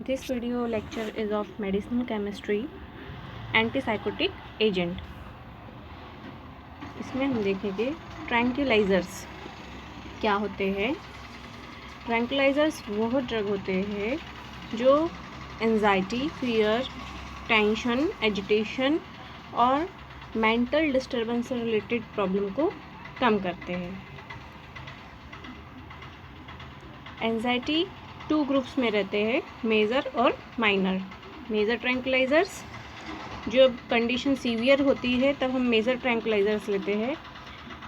This video lecture is of medicinal chemistry, antipsychotic agent. इसमें हम देखेंगे ट्रैंक्विलाइजर्स क्या होते हैं। ट्रैंक्विलाइजर्स वो ड्रग होते हैं जो एंजाइटी, फियर, टेंशन, एजिटेशन और मेंटल डिस्टर्बेंस से रिलेटेड प्रॉब्लम को कम करते हैं। एंजाइटी 2 ग्रुप्स में रहते हैं, मेजर और माइनर। मेजर ट्रैंक्विलाइजर्स जब कंडीशन सीवियर होती है तब हम मेजर ट्रैंक्विलाइजर्स लेते हैं,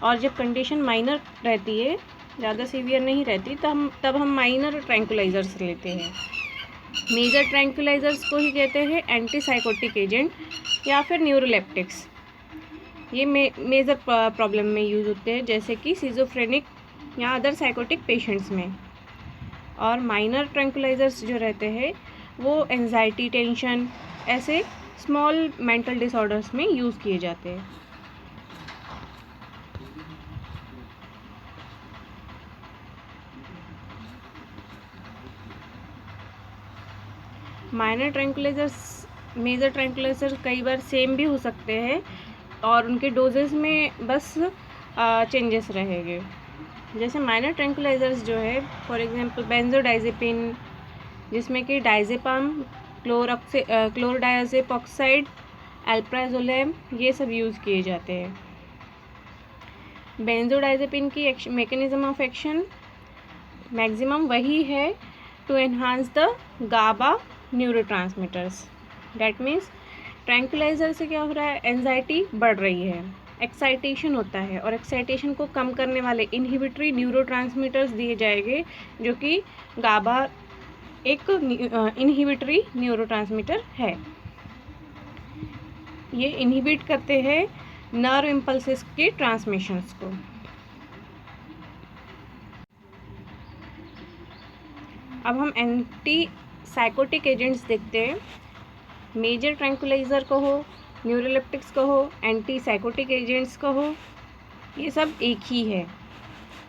और जब कंडीशन माइनर रहती है, ज़्यादा सीवियर नहीं रहती, तब हम माइनर ट्रैंक्विलाइजर्स लेते हैं। मेजर ट्रैंक्विलाइजर्स को ही कहते हैं एंटीसाइकोटिक एजेंट या फिर न्यूरोलेप्टिक्स। ये मेजर प्रॉब्लम में यूज़ होते हैं, जैसे कि सिजोफ्रेनिक या अदर साइकोटिक पेशेंट्स में। और माइनर ट्रैंक्विलाइजर्स जो रहते हैं वो एंजाइटी, टेंशन, ऐसे स्मॉल मेंटल डिसऑर्डर्स में यूज़ किए जाते हैं। माइनर ट्रैंक्विलाइजर्स, मेजर ट्रैंक्विलाइजर्स कई बार सेम भी हो सकते हैं और उनके डोजेस में बस चेंजेस रहेंगे। जैसे माइनर ट्रैंक्विलाइजर्स जो है, फॉर एग्जांपल बेंजोडाइजेपिन, जिसमें कि डाइजेपाम, क्लोरडाइजेपॉक्साइड, अल्प्राजोलैम, ये सब यूज़ किए जाते हैं। बेंजोडाइजेपिन की मैकेनिज्म ऑफ एक्शन मैक्सिमम वही है to enhance the GABA neurotransmitters. That means tranquilizer से क्या हो रहा है, एंजाइटी बढ़ रही है, एक्साइटेशन होता है, और एक्साइटेशन को कम करने वाले इनहिबिटरी न्यूरोट्रांसमीटर्स दिए जाएंगे, जो कि गाबा एक इनहिबिटरी न्यूरोट्रांसमीटर है। ये इनहिबिट करते हैं नर्व इम्पल्सेस के ट्रांसमिशंस को। अब हम एंटी साइकोटिक एजेंट्स देखते हैं। मेजर ट्रैंक्विलाइजर कहो, न्यूरोलेप्टिक्स कहो, एंटी साइकोटिक एजेंट्स कहो, ये सब एक ही है।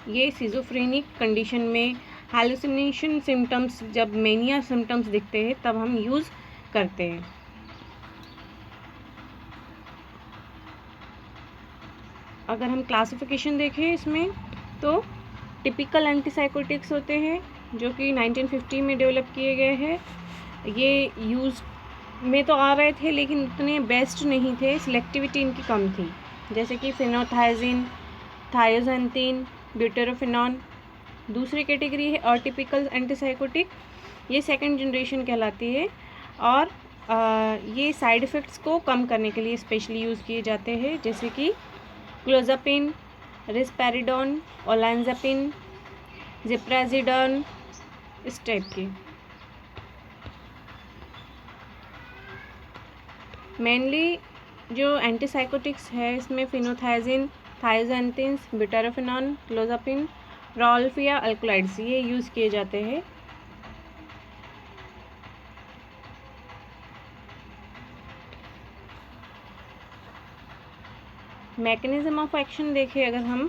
ये सिजोफ्रेनिक कंडीशन में हैलुसिनेशन सिम्टम्स, जब मेनिया सिम्टम्स दिखते हैं तब हम यूज़ करते हैं। अगर हम क्लासिफिकेशन देखें इसमें, तो टिपिकल एंटीसाइकोटिक्स होते हैं जो कि 1950 में डेवलप किए गए हैं। ये यूज़ में तो आ रहे थे लेकिन उतने बेस्ट नहीं थे, सिलेक्टिविटी इनकी कम थी, जैसे कि फेनोथायजिन, थायोजेंथिन, ब्यूटेरोफिनॉन। दूसरी कैटेगरी है अटिपिकल एंटीसाइकोटिक, ये सेकंड जनरेशन कहलाती है, और ये साइड इफ़ेक्ट्स को कम करने के लिए स्पेशली यूज़ किए जाते हैं, जैसे कि क्लोजापिन, रिस्पेरिडोन, ओलांजापिन, जिप्राजिडोन, इस टाइप के। मेनली जो एंटीसाइकोटिक्स है इसमें फेनोथायजिन, थायोजेंथिन, ब्यूटेरोफिनॉन, क्लोजापिन, रॉल्फिया अल्कलॉइड्स, ये यूज़ किए जाते हैं। मैकेनिज्म ऑफ एक्शन देखें अगर हम,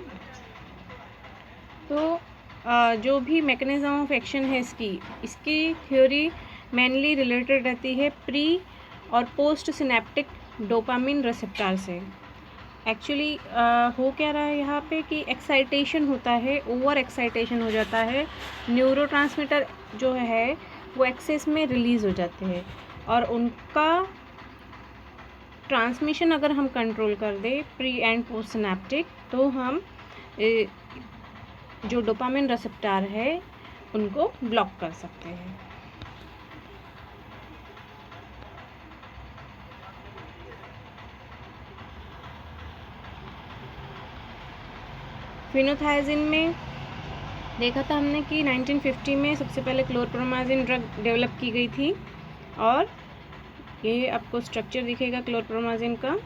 तो जो भी मैकेनिज्म ऑफ एक्शन है इसकी थ्योरी मेनली रिलेटेड रहती है प्री और पोस्ट सिनेप्टिक डोपामिन रिसेप्टर से। एक्चुअली हो क्या रहा है यहाँ पे कि एक्साइटेशन होता है, ओवर एक्साइटेशन हो जाता है, न्यूरोट्रांसमीटर जो है वो एक्सेस में रिलीज़ हो जाते हैं, और उनका ट्रांसमिशन अगर हम कंट्रोल कर दें प्री एंड पोस्ट सिनेप्टिक, तो हम जो डोपामिन रिसेप्टर है उनको ब्लॉक कर सकते हैं। फेनोथायजिन में देखा था हमने कि 1950 में सबसे पहले क्लोरप्रोमाजिन ड्रग डेवलप की गई थी, और ये आपको स्ट्रक्चर दिखेगा क्लोरप्रोमाजिन का।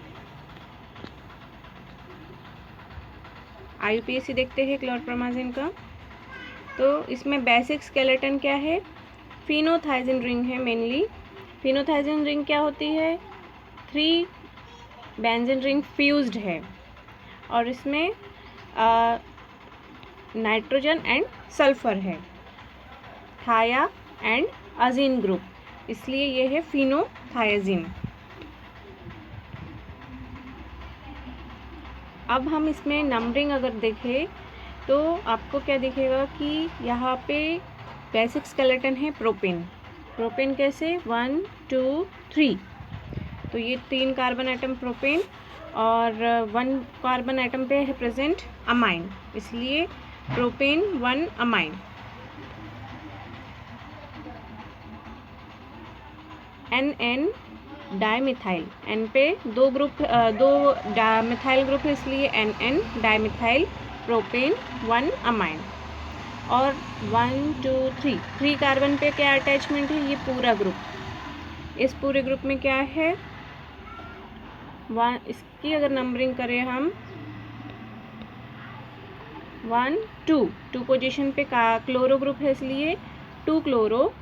IUPAC देखते हैं क्लोरप्रोमाजिन का, तो इसमें बेसिक स्केलेटन क्या है, फेनोथायजिन रिंग है मेनली। फेनोथायजिन रिंग क्या होती है, 3 बेंजीन रिंग फ्यूज्ड है, और इसमें नाइट्रोजन एंड सल्फर है, थाया एंड अजीन ग्रुप। इसलिए ये है फिनोथायजीन। अब हम इसमें नंबरिंग अगर देखें तो आपको क्या दिखेगा कि यहाँ पे बेसिक स्केलेटन है प्रोपेन। प्रोपेन कैसे 1 2 3, तो ये 3 कार्बन एटम प्रोपेन और 1 कार्बन एटम पे है प्रेजेंट अमाइन, इसलिए propane 1 amine. NN dimethyl, N पे दो मिथाइल ग्रुप है इसलिए NN डाइमिथाइल प्रोपेन 1 अमाइन। और 1 2 3 कार्बन पे क्या अटैचमेंट है, ये पूरा ग्रुप। इस पूरे ग्रुप में क्या है इसकी अगर नंबरिंग करें हम 1 2 पोजीशन पे क्लोरो ग्रुप है इसलिए 2 क्लोरो।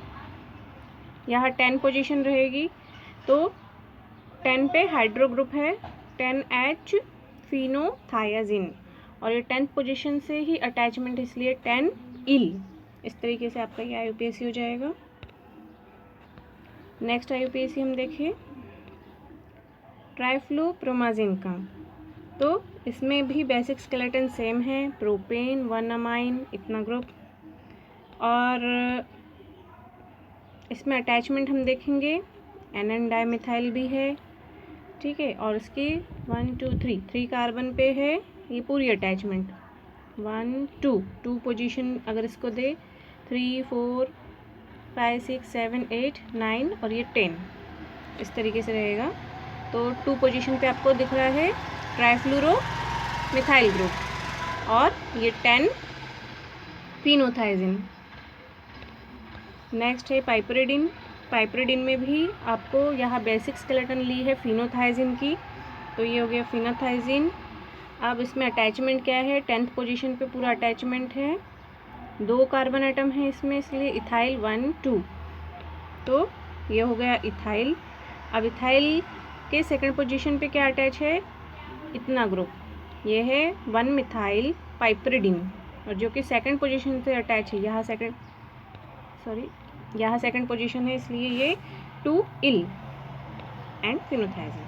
यहाँ 10 पोजीशन रहेगी तो 10 पे हाइड्रो ग्रुप है 10H फिनोथायजीन, और ये 10th पोजीशन से ही अटैचमेंट इसलिए 10 इल। इस तरीके से आपका ये IUPAC हो जाएगा। नेक्स्ट IUPAC हम देखें ट्राइफ्लोप्रोमाजिन का, तो इसमें भी बेसिक स्केलेटन सेम है, प्रोपेन 1 अमाइन इतना ग्रुप, और इसमें अटैचमेंट हम देखेंगे NN डाइमिथाइल भी है, ठीक है, और इसकी 1 2 3 कार्बन पे है ये पूरी अटैचमेंट। 1 2 पोजीशन अगर इसको दे 3 4 5 6 7 8 9 और ये 10 इस तरीके से रहेगा। तो 2 पोजीशन पे आपको दिख रहा है ट्राइफ्लोरो मिथाइल ग्रुप और ये 10 फिनोथायजीन। नेक्स्ट है पाइपरिडिन। पाइपरिडिन में भी आपको यहाँ बेसिक स्केलेटन ली है फिनोथायजीन की, तो ये हो गया फिनोथायजीन। अब इसमें अटैचमेंट क्या है, 10th पोजीशन पे पूरा अटैचमेंट है, 2 कार्बन एटम है इसमें इसलिए इथाइल 1 2, तो ये हो गया इथाइल। अब इथाइल के सेकंड पोजीशन पे क्या अटैच है, इतना ग्रुप, ये है 1 मिथाइल पाइपरिडिन, और जो कि सेकंड पोजीशन से अटैच है, यहाँ सेकंड पोजीशन है इसलिए ये 2 इल एंड फिनोथायजीन।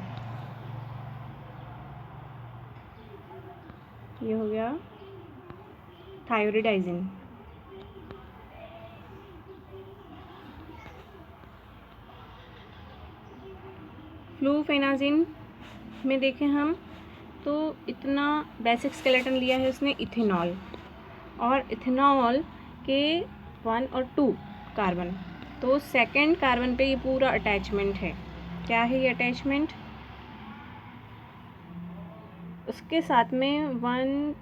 ये हो गया थायोरिडाइजिन। फ्लूफेनाजिन में देखें हम तो इतना बेसिक स्केलेटन लिया है उसने इथेनॉल, और इथेनॉल के 1 और 2 कार्बन, तो सेकंड कार्बन पे ये पूरा अटैचमेंट है। क्या है ये अटैचमेंट, उसके साथ में 1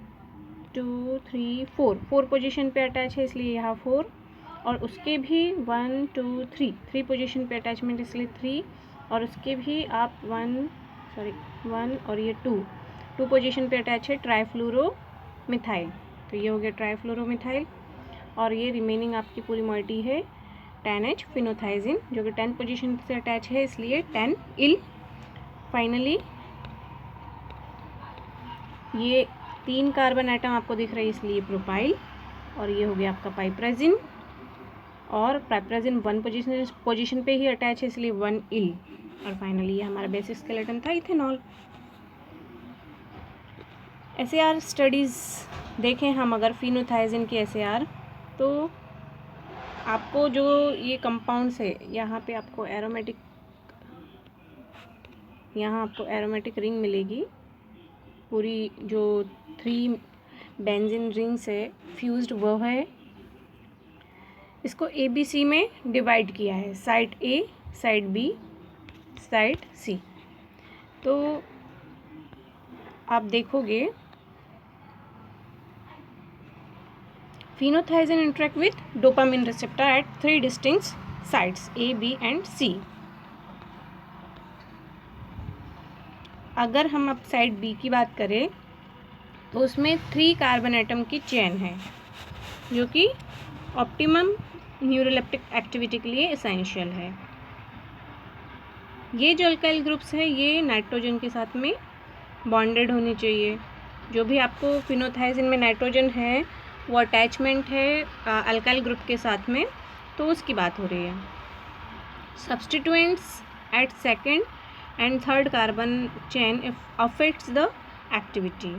2 3 4 पोजीशन पे अटैच है इसलिए यहाँ 4, और उसके भी 1 2 3 पोजीशन पे अटैचमेंट इसलिए 3, और उसके भी आप 1 और ये 2 पोजीशन पे अटैच है ट्राइफ्लोरो मिथाइल, तो ये हो गया ट्राइफ्लोरो मिथाइल। और ये रिमेनिंग आपकी पूरी मॉइटी है 10H फिनोथायजीन जो कि 10th पोजीशन से अटैच है इसलिए 10 इल। फाइनली ये 3 कार्बन आइटम आपको दिख रही है इसलिए प्रोपाइल, और ये हो गया आपका पाइपराजिन, और पाइपराजिन 1 पोजीशन पे ही अटैच है इसलिए 1 इल, और फाइनली ये हमारा बेसिक स्केलेटन था इथेनॉल। SAR स्टडीज़ देखें हम अगर फिनोथायजीन की SAR, तो आपको जो ये कंपाउंड्स है यहाँ आपको एरोमेटिक रिंग मिलेगी, पूरी जो 3 बेंजीन रिंग्स है फ्यूज्ड वो है। इसको ABC में डिवाइड किया है, side A, side B, side C। तो आप देखोगे phenothiazine interact with dopamine receptor at 3 distinct sites A, B and C। अगर हम अब साइड B की बात करें तो उसमें 3 कार्बन एटम की चेन है जो कि ऑप्टिमम न्यूरोलेप्टिक एक्टिविटी के लिए एसेंशियल है। ये जो अल्काइल ग्रुप्स है ये नाइट्रोजन के साथ में बॉन्डेड होनी चाहिए। जो भी आपको फिनोथायजीन में नाइट्रोजन है वो अटैचमेंट है अल्काइल ग्रुप के साथ में, तो उसकी बात हो रही है। Substituents at second and third carbon chain affects the activity.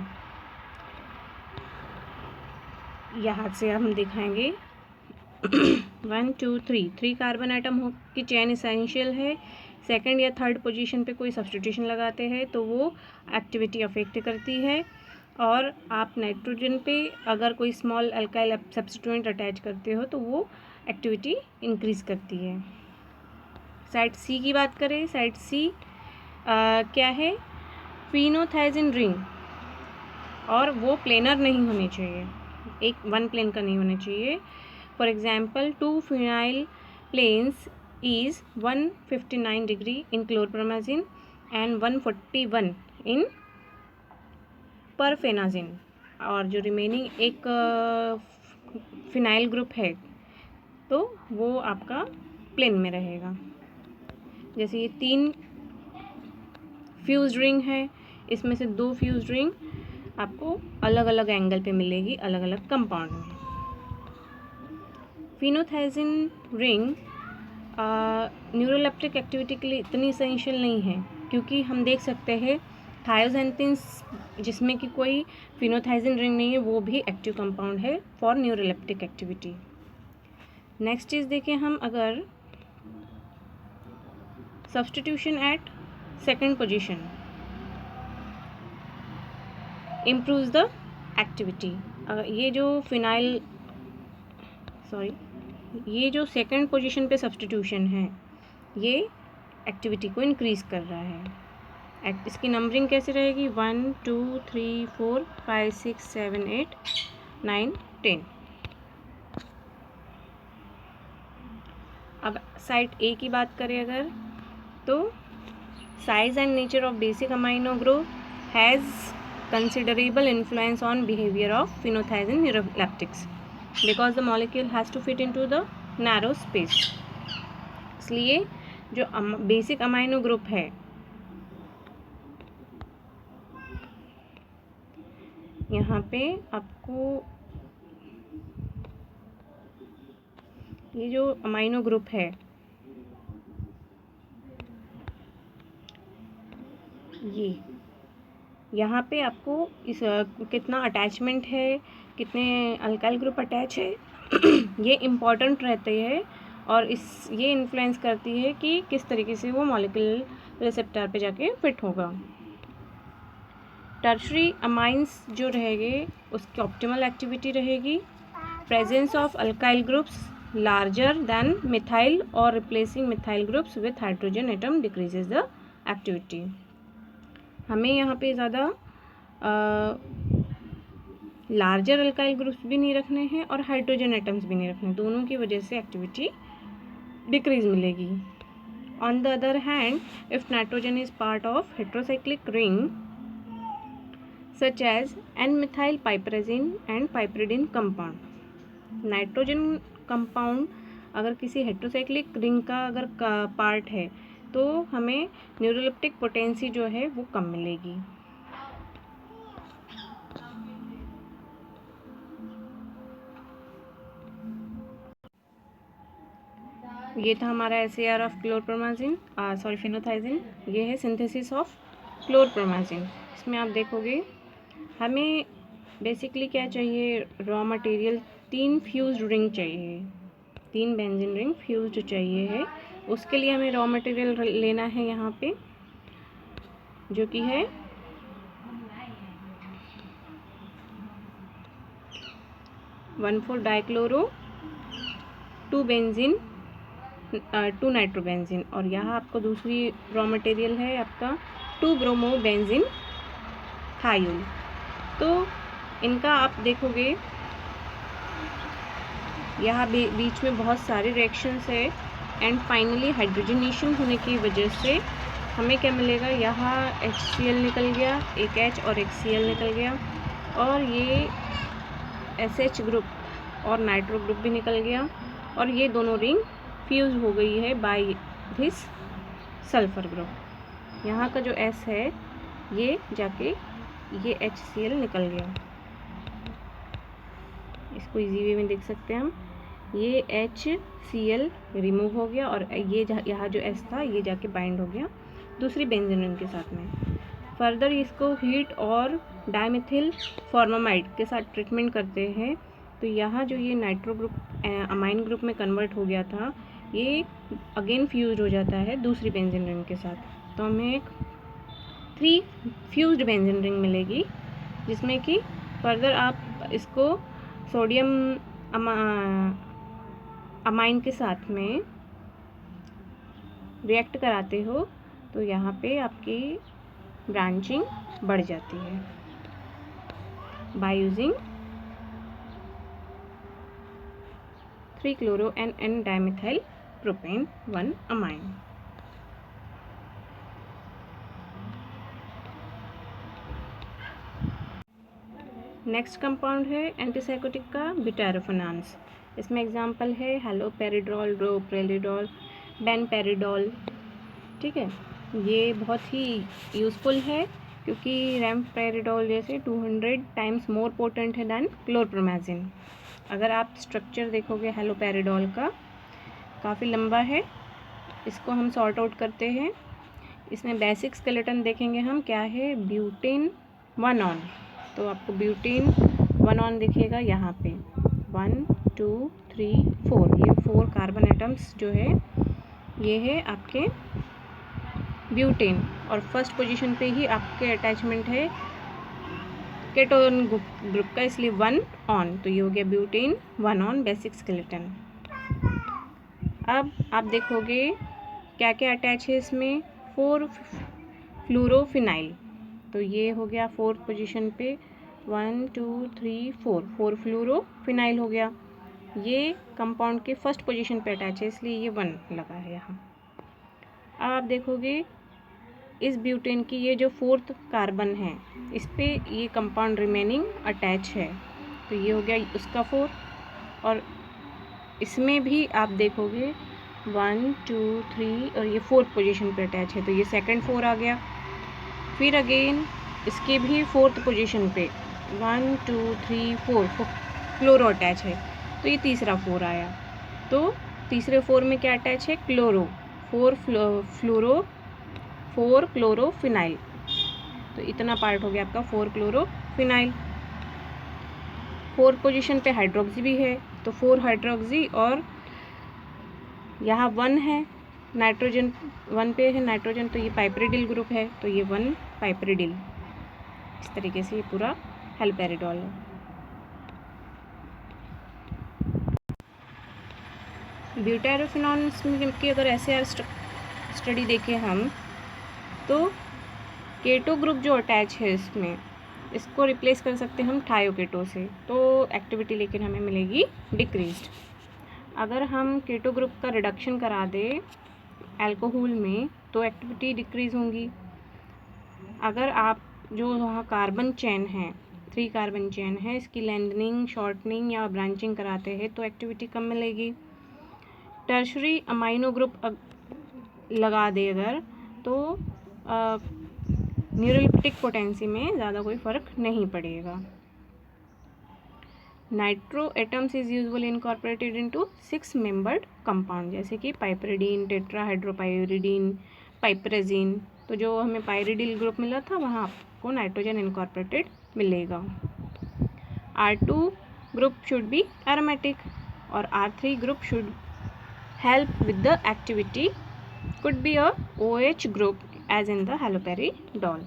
यहाँ से हम दिखाएंगे 1 2 3 कार्बन आइटम की चेन इसेंशियल है. सेकंड या थर्ड पोजीशन पे कोई सब्स्टिट्यूशन लगाते हैं तो वो एक्टिविटी अफेक्ट करती है. और आप नाइट्रोजन पे अगर कोई स्मॉल अल्काइल सब्स्टिट्यूएंट अटैच करते हो तो वो एक्टिविटी इंक्रीज़ करती है. साइड सी की बात करें, साइड सी क्या है, फिनोथाइजिन रिंग, और वो प्लेनर नहीं होनी चाहिए, एक वन प्लेन का नहीं होना चाहिए. For example 2 phenyl planes is 159 degree in chlorpromazine and 141 in perphenazine. और जो रिमेनिंग एक फिनाइल ग्रुप है तो वो आपका प्लेन में रहेगा. जैसे ये 3 फ्यूज रिंग है, इसमें से 2 फ्यूज रिंग आपको अलग अलग एंगल पे मिलेगी अलग अलग कंपाउंड में. फिनोथाइजिन रिंग न्यूरोलेप्टिक एक्टिविटी के लिए इतनी इसेंशियल नहीं है, क्योंकि हम देख सकते हैं थायोजेंथिन्स जिसमें कि कोई फिनोथाइजिन रिंग नहीं है वो भी एक्टिव कंपाउंड है फॉर न्यूरोलेप्टिक एक्टिविटी. नेक्स्ट चीज़ देखें हम, अगर substitution at second position improves the activity. ये जो सेकंड पोजीशन पे सब्स्टिट्यूशन है ये एक्टिविटी को इंक्रीज़ कर रहा है. इसकी नंबरिंग कैसे रहेगी, 1 2 3 4 5 6 7 8 9 10. अब साइड ए की बात करें अगर, तो size and nature of basic amino group has considerable influence on behavior of phenothiazine neuroleptics because the molecule has to fit into the narrow space. इसलिए जो बेसिक अमाइनो ग्रुप है यहाँ पे आपको ये जो अमाइनो ग्रुप है ये यहाँ पे आपको इस कितना अटैचमेंट है, कितने अल्काइल ग्रुप अटैच है ये इम्पॉर्टेंट रहते हैं और ये इन्फ्लुएंस करती है कि किस तरीके से वो मॉलिक्यूलर रिसेप्टर पे जाके फिट होगा. टर्शरी अमाइंस जो रहेंगे उसकी ऑप्टिमल एक्टिविटी रहेगी presence of alkyl groups larger than methyl और replacing methyl groups with hydrogen atom decreases the activity. हमें यहाँ पे ज़्यादा लार्जर अल्काइल ग्रुप्स भी नहीं रखने हैं और हाइड्रोजन एटम्स भी नहीं रखने, दोनों की वजह से एक्टिविटी डिक्रीज मिलेगी. On the other hand, if nitrogen is part of heterocyclic ring such as N-methyl piperazine and piperidine compound. Nitrogen compound अगर किसी हेट्रोसाइक्लिक रिंग का अगर पार्ट है तो हमें न्यूरोलेप्टिक पोटेंसी जो है वो कम मिलेगी. ये था हमारा SAR ऑफ क्लोरप्रोमाजिन फिनोथाइजिन. ये है सिंथेसिस ऑफ क्लोरप्रोमाजिन. इसमें आप देखोगे हमें बेसिकली क्या चाहिए, रॉ मटेरियल 3 फ्यूज्ड रिंग चाहिए, 3 बेंजीन रिंग फ्यूज्ड चाहिए है. उसके लिए हमें रॉ मटेरियल लेना है यहाँ पे जो कि है 1,4-डाइक्लोरो 2 बेंजीन 2 नाइट्रोबेंजीन. और यहाँ आपको दूसरी रॉ मटेरियल है आपका 2 ब्रोमो बेंजीन थायोल. तो इनका आप देखोगे यहाँ बीच में बहुत सारे रिएक्शंस है एंड फाइनली हाइड्रोजनेशन होने की वजह से हमें क्या मिलेगा, यहाँ HCl निकल गया, एक H और एक Cl निकल गया और ये SH ग्रुप और नाइट्रो ग्रुप भी निकल गया और ये दोनों रिंग फ्यूज हो गई है बाय दिस सल्फर ग्रुप. यहाँ का जो S है ये जाके ये HCl निकल गया. इसको इजी वे में देख सकते हैं हम. ये HCl रिमूव हो गया और ये यहाँ जो S था ये जाके बाइंड हो गया दूसरी बेंजीन रिंग के साथ में। फर्दर इसको हीट और डाइमिथिल फॉर्मामाइड के साथ ट्रीटमेंट करते हैं तो यहाँ जो ये नाइट्रो ग्रुप अमाइन ग्रुप में कन्वर्ट हो गया था ये अगेन फ्यूज हो जाता है दूसरी बेंजीन रिंग के साथ। तो हमें एक 3 फ्यूज्ड बेंजीन रिंग मिलेगी जिसमें कि फर्दर आप इसको सोडियम अमाइन के साथ में रिएक्ट कराते हो तो यहाँ पे आपकी ब्रांचिंग बढ़ जाती है by using 3-chloro and N-dimethyl propane 1 amine। Next compound है एंटीसाइकोटिक का ब्यूटारोफेनॉन्स। इसमें एग्जांपल है हैलोपेरिडोल, रोपेरिडोल, बेनपेरिडोल। ठीक है, ये बहुत ही यूज़फुल है क्योंकि रैमपेरिडोल जैसे 200 टाइम्स मोर पोटेंट है दैन क्लोरप्रोमाजिन। अगर आप स्ट्रक्चर देखोगे हैलोपेरिडोल का काफ़ी लंबा है, इसको हम सॉर्ट आउट करते हैं। इसमें बेसिक स्केलेटन देखेंगे हम क्या है, ब्यूटेन 1 ऑन। तो आपको ब्यूटेन 1 ऑन दिखेगा यहाँ पे 1 2 3 4 ये 4 कार्बन एटम्स जो है ये है आपके ब्यूटेन और फर्स्ट पोजीशन पे ही आपके अटैचमेंट है केटोन ग्रुप का, इसलिए 1 ऑन। तो ये हो गया ब्यूटेन 1 ऑन बेसिक स्केलेटन। अब आप देखोगे क्या क्या अटैच है इसमें, 4 फ्लूरोफिनाइल। तो ये हो गया 4th पोजीशन पे 1 2 3 4 फ्लूरोफिनाइल हो गया। ये कंपाउंड के फर्स्ट पोजीशन पे अटैच है इसलिए ये 1 लगा है यहाँ। अब आप देखोगे इस ब्यूटेन की ये जो 4th कार्बन है इस पे ये कंपाउंड रिमेनिंग अटैच है तो ये हो गया उसका 4। और इसमें भी आप देखोगे 1 2 3 और ये 4th पोजीशन पे अटैच है तो ये सेकंड 4 आ गया। फिर अगेन इसके भी 4th पोजीशन पे 1 2 3 4 क्लोरो अटैच है तो ये तीसरा 4 आया। तो तीसरे 4 में क्या अटैच है, क्लोरो, 4 क्लोरोफिनाइल। तो इतना पार्ट हो गया आपका 4 क्लोरोफिनाइल। 4th पोजीशन पे हाइड्रोक्सी भी है तो 4 हाइड्रोक्सी और यहाँ 1 है, नाइट्रोजन 1 पे है नाइट्रोजन तो ये पाइपरिडिल ग्रुप है तो ये 1 पाइपरिडिल। इस तरीके से ये पूरा हैलोपेरिडोल है। ब्यूटारोफिनॉन्स की अगर ऐसे स्टडी देखें हम तो केटो ग्रुप जो अटैच है इसमें इसको रिप्लेस कर सकते हैं हम थायोकेटो से, तो एक्टिविटी लेकिन हमें मिलेगी डिक्रीज्ड। अगर हम केटो ग्रुप का रिडक्शन करा दें अल्कोहल में तो एक्टिविटी डिक्रीज होंगी। अगर आप जो वहाँ कार्बन चेन है 3 कार्बन चेन है इसकी लेंथनिंग, शॉर्टनिंग या ब्रांचिंग कराते हैं तो एक्टिविटी कम मिलेगी। टर्शरी अमाइनो ग्रुप लगा दे अगर तो न्यूरोलिप्टिक पोटेंसी में ज़्यादा कोई फ़र्क नहीं पड़ेगा। Nitro atoms is usually incorporated into 6 membered compound जैसे कि पाइपरिडीन, टेट्राहाइड्रोपाइरिडीन, पाइपरेजिन। तो जो हमें पाइरिडिल ग्रुप मिला था वहाँ आपको नाइट्रोजन इनकॉर्पोरेटेड मिलेगा। R2 group should be aromatic और R3 group should help with the activity, could be a OH group as in the haloperidol.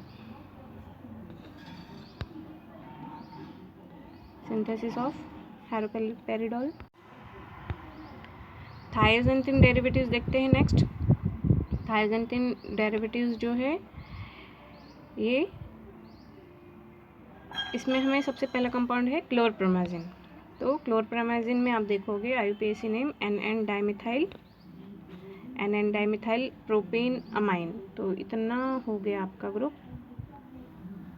Synthesis of haloperidol. Thioxanthene derivatives देखते हैं नेक्स्ट। थायोजेंथिन डेरिवेटिव्स जो है ये इसमें हमें सबसे पहला कंपाउंड है क्लोरप्रोमाजिन। तो क्लोरप्रोमाजिन में आप देखोगे IUPAC name NN dimethyl propane amine. तो इतना हो गया आपका group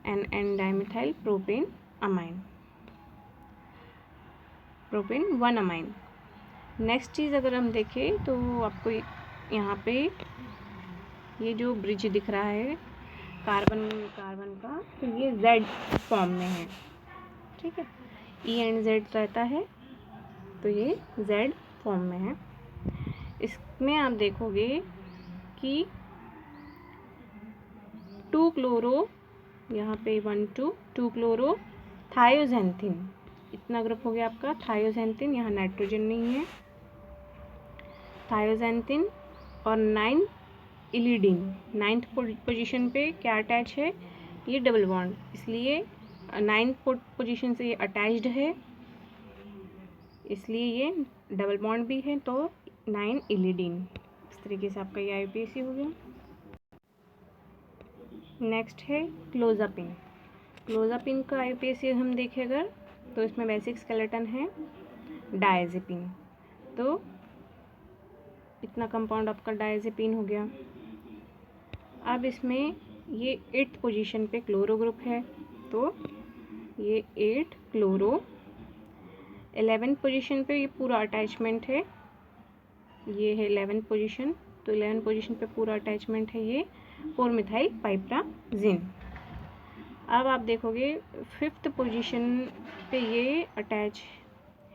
NN dimethyl propane amine, propane 1 अमाइन। नेक्स्ट चीज़ अगर हम देखें तो आपको यहाँ पे ये जो ब्रिज दिख रहा है कार्बन का तो ये Z फॉर्म में है। ठीक है, E एंड Z रहता है तो ये Z फॉर्म में है। इसमें आप देखोगे कि 2 क्लोरो, यहाँ पे 1 2 क्लोरो थायोजेंथिन, इतना ग्रुप हो गया आपका थायोजेंथिन, यहाँ नाइट्रोजन नहीं है, थायोजेंथिन और 9 इलिडीन। 9th पोजीशन पे क्या अटैच है, ये डबल बॉन्ड, इसलिए 9th पोजीशन से ये अटैच्ड है, इसलिए ये डबल बॉन्ड भी है, तो 9 इलिडीन। इस तरीके से आपका ये IUPAC हो गया। नेक्स्ट है क्लोजापिन। क्लोजापिन का IUPAC हम देखें अगर, तो इसमें बेसिक स्केलेटन है डायजेपिन, तो इतना कंपाउंड आपका डायजेपिन हो गया। अब इसमें ये 8th पोजीशन पे क्लोरो ग्रुप है, तो ये 8 क्लोरो। 11th पोजीशन पे ये पूरा अटैचमेंट है, ये है 11th पोजीशन, तो 11th पोजीशन पे पूरा अटैचमेंट है ये 4 मिथाइल पाइप्राजिन। अब आप देखोगे 5th पोजीशन पे ये अटैच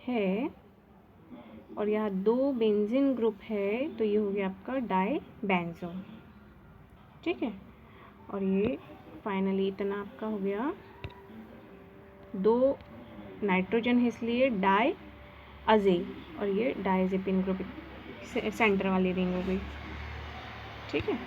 है और यहाँ 2 बेंजीन ग्रुप है, तो ये हो गया आपका डाई बेंजो, ठीक है। और ये फाइनली इतना आपका हो गया, 2 नाइट्रोजन है इसलिए डाई अजे, और ये डायजेपिन ग्रुप सेंटर वाली रिंग हो गई, ठीक है।